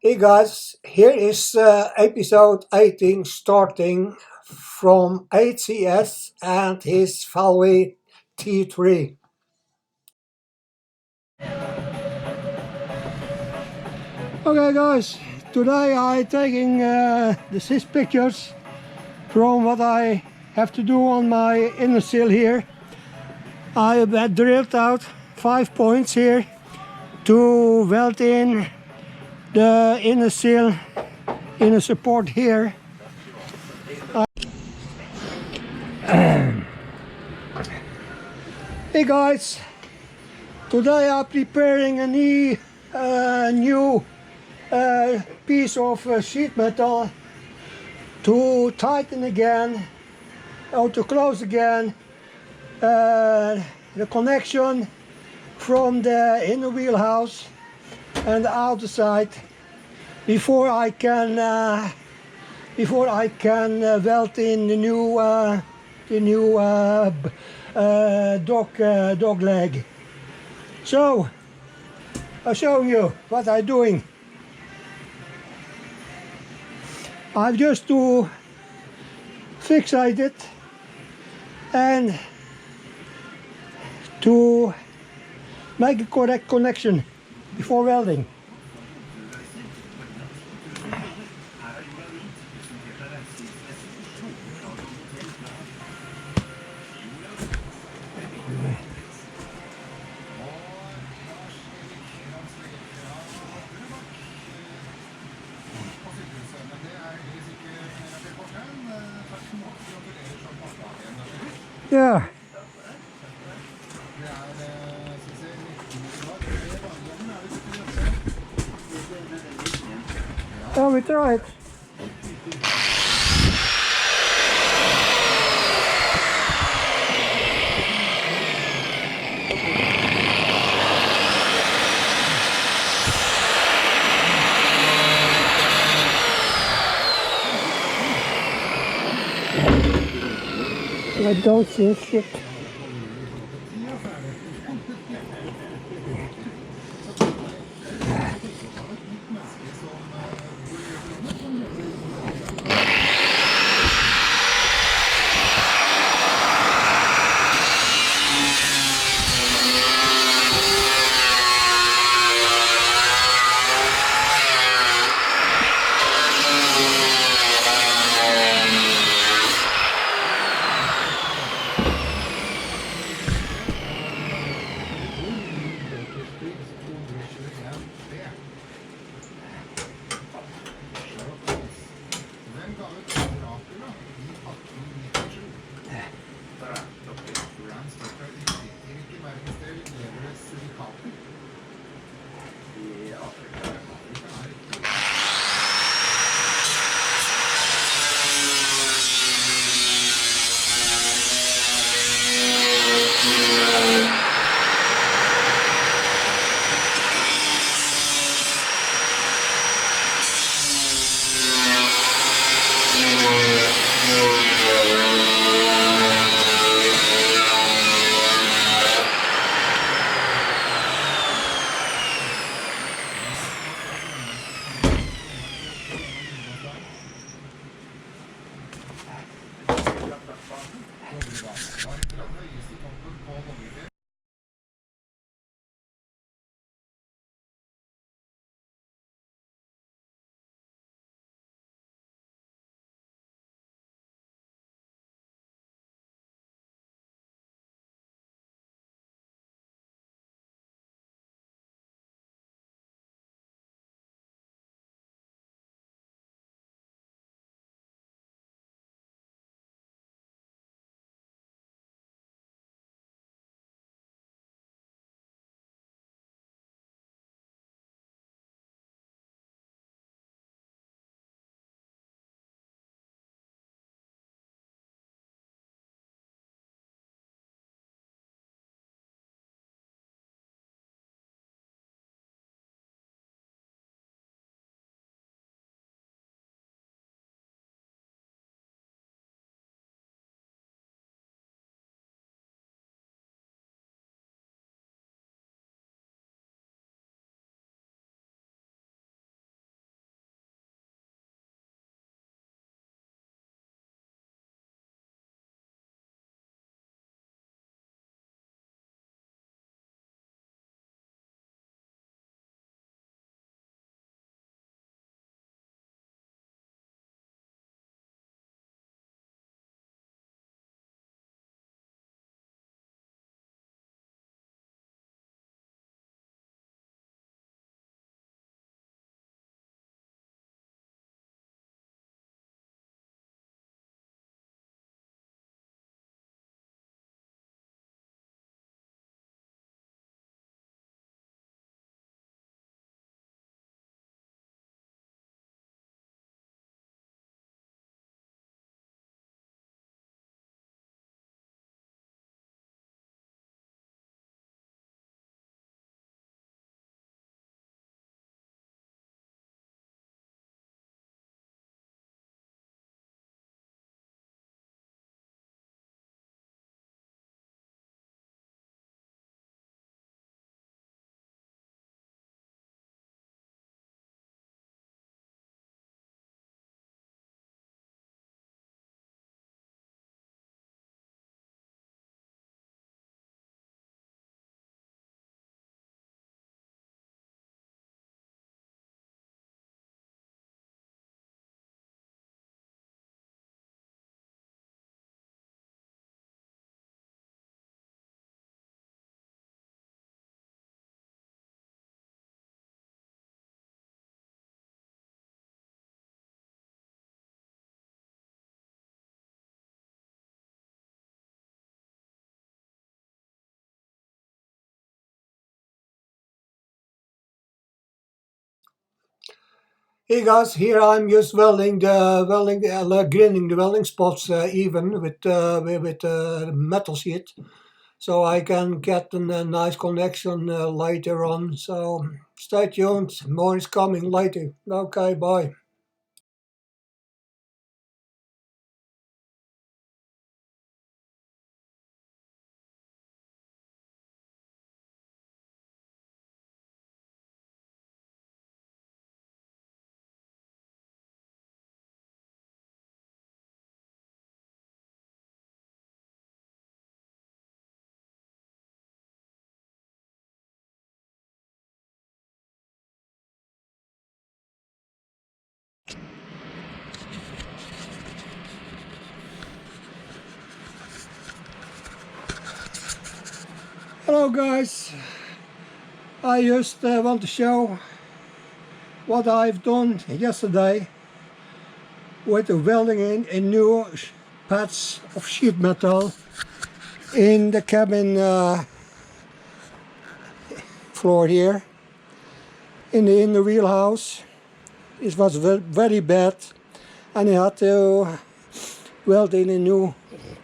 Hey guys, here is episode 18 starting from HCS and his Valley T3. Okay guys, today I taking these pictures from what I have to do on my inner sill here. I have drilled out 5 points here to weld in the inner sill, inner support here. Hey guys, today I'm preparing a new piece of sheet metal to tighten again or to close again the connection from the inner wheelhouse and the outer side before I can weld in the new dog leg. So I'll show you what I'm doing. I've just to fixate it and to make a correct connection before welding. Yeah. Oh, we tried. I don't see shit. Hey guys, here I'm just welding grinding the welding spots even with metal sheet, so I can get a nice connection later on. So stay tuned, more is coming later. Okay, bye. Hello guys, I just want to show what I've done yesterday with the welding in a new patch of sheet metal in the cabin floor here in the wheelhouse. It was very bad, and I had to weld in a new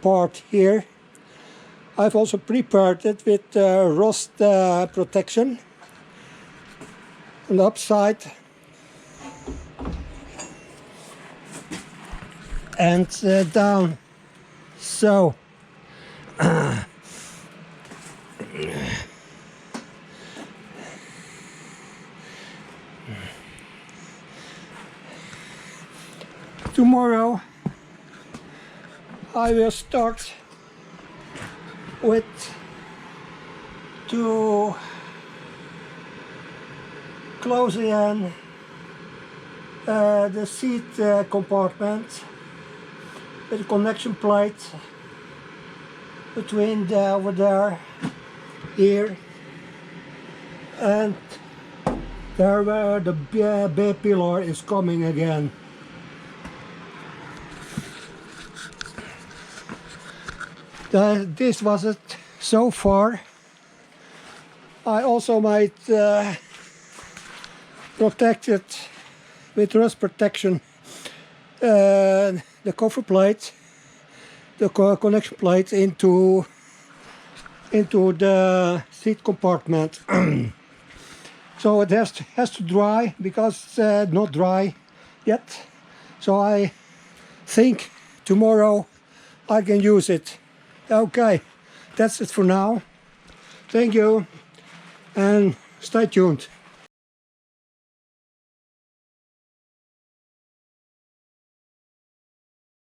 part here. I've also prepared it with rust protection on the upside and down. So tomorrow I will start with to close in the seat compartment with a connection plate between over there, here, and there where the bay pillar is coming again. This was it so far. I also might protect it with rust protection, the cover plate, the connection plate into the seat compartment. So it has to dry, because it's not dry yet. So I think tomorrow I can use it. Okay, that's it for now. Thank you and stay tuned.